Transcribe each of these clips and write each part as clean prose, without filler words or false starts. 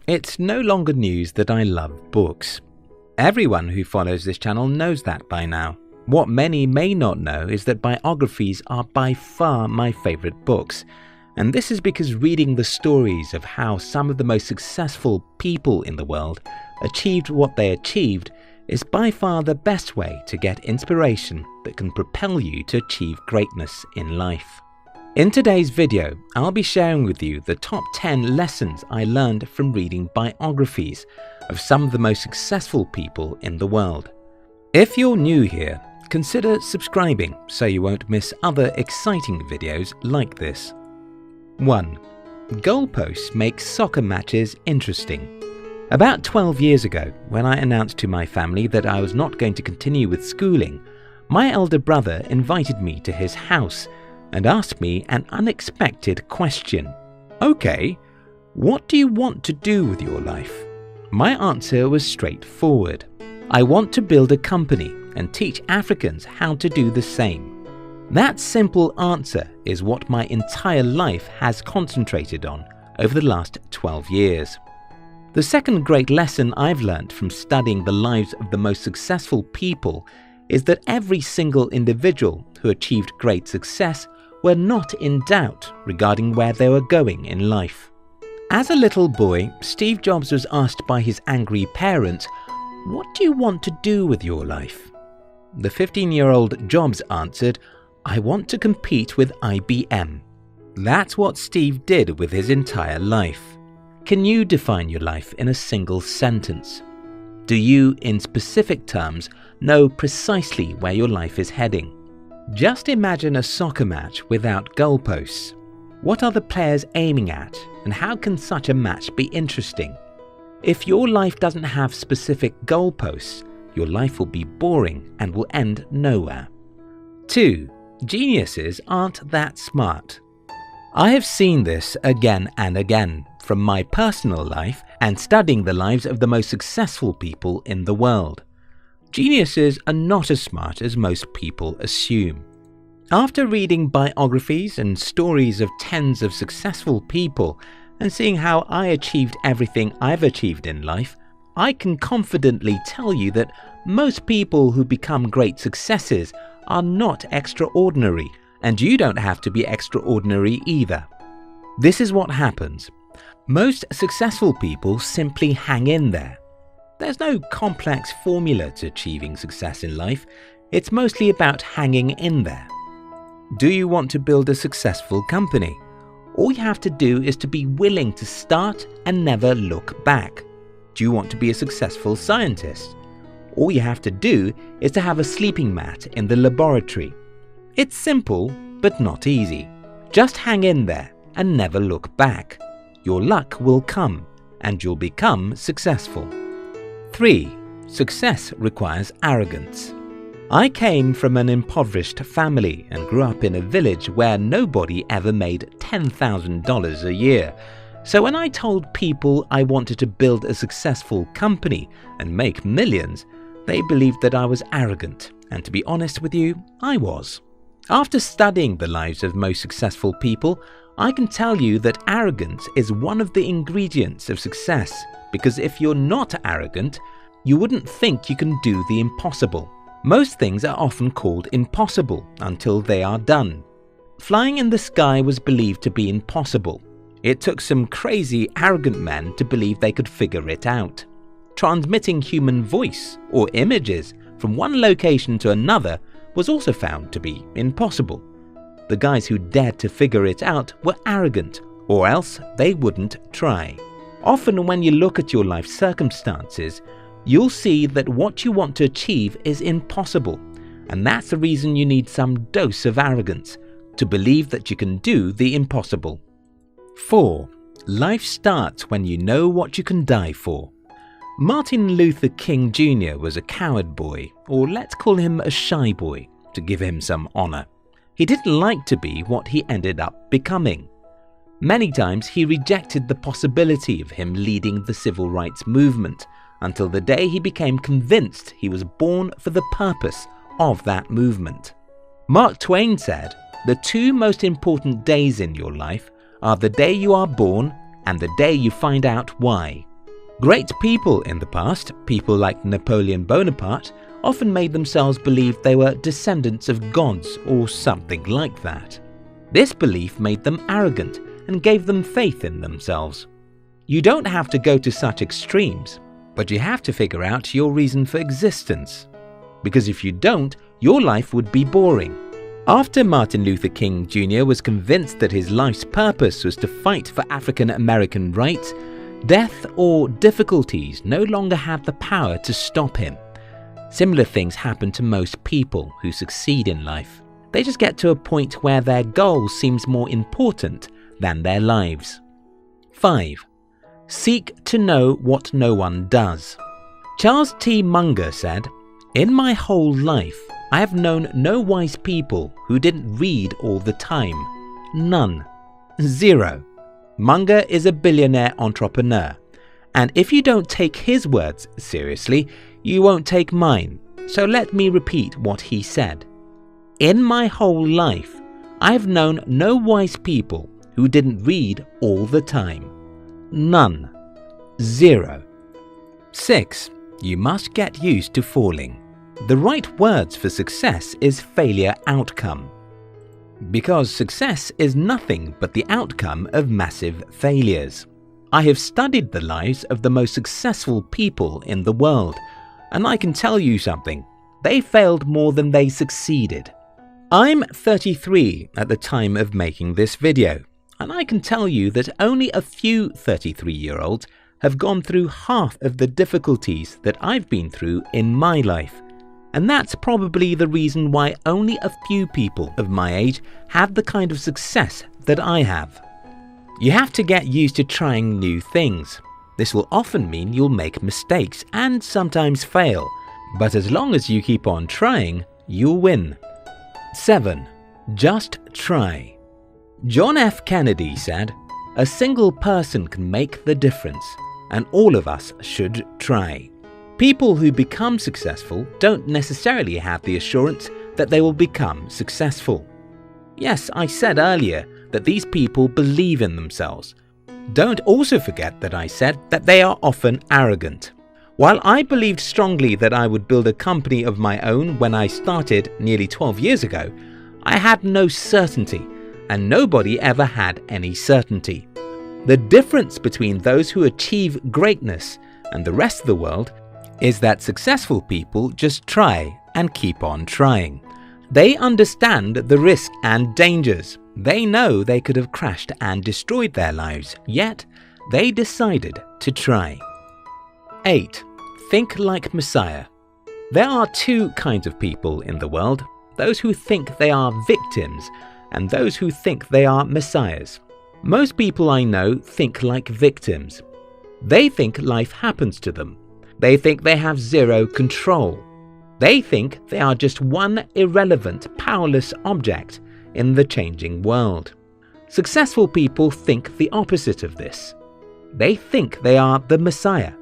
It's no longer news that I love books. Everyone who follows this channel knows that by now. What many may not know is that biographies are by far my favorite books. And this is because reading the stories of how some of the most successful people in the world achieved what they achieved is by far the best way to get inspiration that can propel you to achieve greatness in life. In today's video, I'll be sharing with you the top 10 lessons I learned from reading biographies of some of the most successful people in the world. If you're new here, consider subscribing so you won't miss other exciting videos like this. 1. Goalposts make soccer matches interesting. About 12 years ago, when I announced to my family that I was not going to continue with schooling, my elder brother invited me to his house and asked me an unexpected question. Okay, what do you want to do with your life? My answer was straightforward. I want to build a company and teach Africans how to do the same. That simple answer is what my entire life has concentrated on over the last 12 years. The second great lesson I've learned from studying the lives of the most successful people is that every single individual who achieved great success were not in doubt regarding where they were going in life. As a little boy, Steve Jobs was asked by his angry parents, "What do you want to do with your life?" The 15-year-old Jobs answered, "I want to compete with IBM." That's what Steve did with his entire life. Can you define your life in a single sentence? Do you, in specific terms, know precisely where your life is heading? Just imagine a soccer match without goalposts. What are the players aiming at, and how can such a match be interesting? If your life doesn't have specific goalposts, your life will be boring and will end nowhere. 2. Geniuses aren't that smart. I have seen this again and again from my personal life and studying the lives of the most successful people in the world. Geniuses are not as smart as most people assume. After reading biographies and stories of tens of successful people and seeing how I achieved everything I've achieved in life, I can confidently tell you that most people who become great successes are not extraordinary, and you don't have to be extraordinary either. This is what happens. Most successful people simply hang in there. There's no complex formula to achieving success in life. It's mostly about hanging in there. Do you want to build a successful company? All you have to do is to be willing to start and never look back. Do you want to be a successful scientist? All you have to do is to have a sleeping mat in the laboratory. It's simple, but not easy. Just hang in there and never look back. Your luck will come and you'll become successful. 3. Success requires arrogance. I came from an impoverished family and grew up in a village where nobody ever made $10,000 a year. So when I told people I wanted to build a successful company and make millions, they believed that I was arrogant, and to be honest with you, I was. After studying the lives of most successful people, I can tell you that arrogance is one of the ingredients of success, because if you're not arrogant, you wouldn't think you can do the impossible. Most things are often called impossible until they are done. Flying in the sky was believed to be impossible. It took some crazy, arrogant men to believe they could figure it out. Transmitting human voice or images from one location to another was also found to be impossible. The guys who dared to figure it out were arrogant, or else they wouldn't try. Often when you look at your life circumstances, you'll see that what you want to achieve is impossible, and that's the reason you need some dose of arrogance, to believe that you can do the impossible. 4. Life starts when you know what you can die for. Martin Luther King Jr. was a coward boy, or let's call him a shy boy, to give him some honor. He didn't like to be what he ended up becoming. Many times he rejected the possibility of him leading the civil rights movement, until the day he became convinced he was born for the purpose of that movement. Mark Twain said, "The two most important days in your life are the day you are born and the day you find out why." Great people in the past, people like Napoleon Bonaparte, often made themselves believe they were descendants of gods or something like that. This belief made them arrogant and gave them faith in themselves. You don't have to go to such extremes, but you have to figure out your reason for existence. Because if you don't, your life would be boring. After Martin Luther King Jr. was convinced that his life's purpose was to fight for African American rights, death or difficulties no longer had the power to stop him. Similar things happen to most people who succeed in life. They just get to a point where their goal seems more important than their lives. 5. Seek to know what no one does. Charles T. Munger said, "In my whole life, I have known no wise people who didn't read all the time. None. Zero." Munger is a billionaire entrepreneur, and if you don't take his words seriously, you won't take mine. So let me repeat what he said. "In my whole life, I have known no wise people who didn't read all the time. None. Zero." 6. You must get used to falling. The right words for success is failure outcome. Because success is nothing but the outcome of massive failures. I have studied the lives of the most successful people in the world, and I can tell you something. They failed more than they succeeded. I'm 33 at the time of making this video, and I can tell you that only a few 33-year-olds have gone through half of the difficulties that I've been through in my life. And that's probably the reason why only a few people of my age have the kind of success that I have. You have to get used to trying new things. This will often mean you'll make mistakes and sometimes fail, but as long as you keep on trying, you'll win. 7. Just try. John F. Kennedy said, "A single person can make the difference, and all of us should try." People who become successful don't necessarily have the assurance that they will become successful. Yes, I said earlier that these people believe in themselves. Don't also forget that I said that they are often arrogant. While I believed strongly that I would build a company of my own when I started nearly 12 years ago, I had no certainty, and nobody ever had any certainty. The difference between those who achieve greatness and the rest of the world is that successful people just try and keep on trying. They understand the risk and dangers. They know they could have crashed and destroyed their lives, yet they decided to try. 8. Think like Messiah. There are two kinds of people in the world, those who think they are victims and those who think they are messiahs. Most people I know think like victims. They think life happens to them. They think they have zero control. They think they are just one irrelevant, powerless object in the changing world. Successful people think the opposite of this. They think they are the Messiah.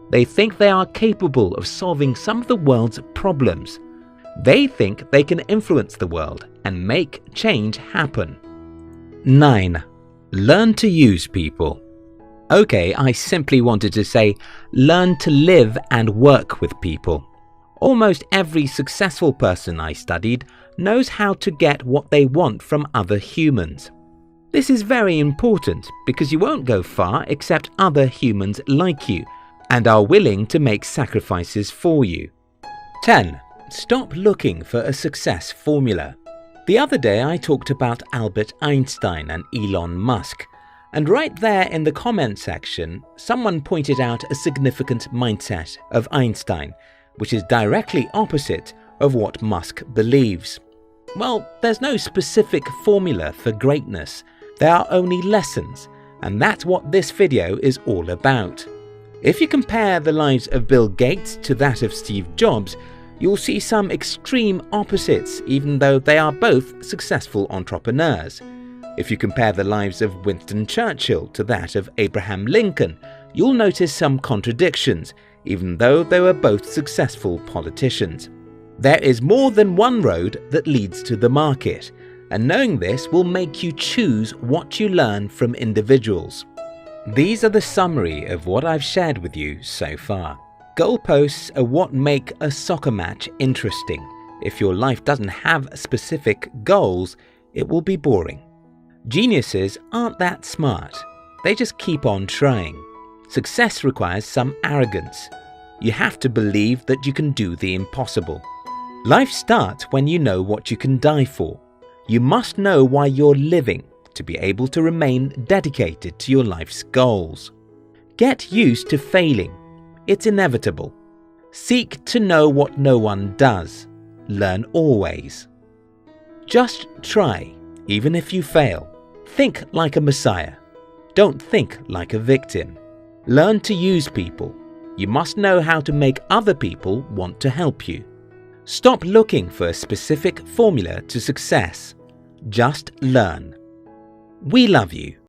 They think they are capable of solving some of the world's problems. They think they can influence the world and make change happen. 9. Learn to use people. Okay, I simply wanted to say, learn to live and work with people. Almost every successful person I studied knows how to get what they want from other humans. This is very important because you won't go far except other humans like you and are willing to make sacrifices for you. 10. Stop looking for a success formula. The other day I talked about Albert Einstein and Elon Musk. And right there in the comment section, someone pointed out a significant mindset of Einstein, which is directly opposite of what Musk believes. Well, there's no specific formula for greatness. There are only lessons, and that's what this video is all about. If you compare the lives of Bill Gates to that of Steve Jobs, you'll see some extreme opposites, even though they are both successful entrepreneurs. If you compare the lives of Winston Churchill to that of Abraham Lincoln, you'll notice some contradictions, even though they were both successful politicians. There is more than one road that leads to the market, and knowing this will make you choose what you learn from individuals. These are the summary of what I've shared with you so far. Goalposts are what make a soccer match interesting. If your life doesn't have specific goals, it will be boring. Geniuses aren't that smart. They just keep on trying. Success requires some arrogance. You have to believe that you can do the impossible. Life starts when you know what you can die for. You must know why you're living to be able to remain dedicated to your life's goals. Get used to failing. It's inevitable. Seek to know what no one does. Learn always. Just try, even if you fail. Think like a messiah. Don't think like a victim. Learn to use people. You must know how to make other people want to help you. Stop looking for a specific formula to success. Just learn. We love you.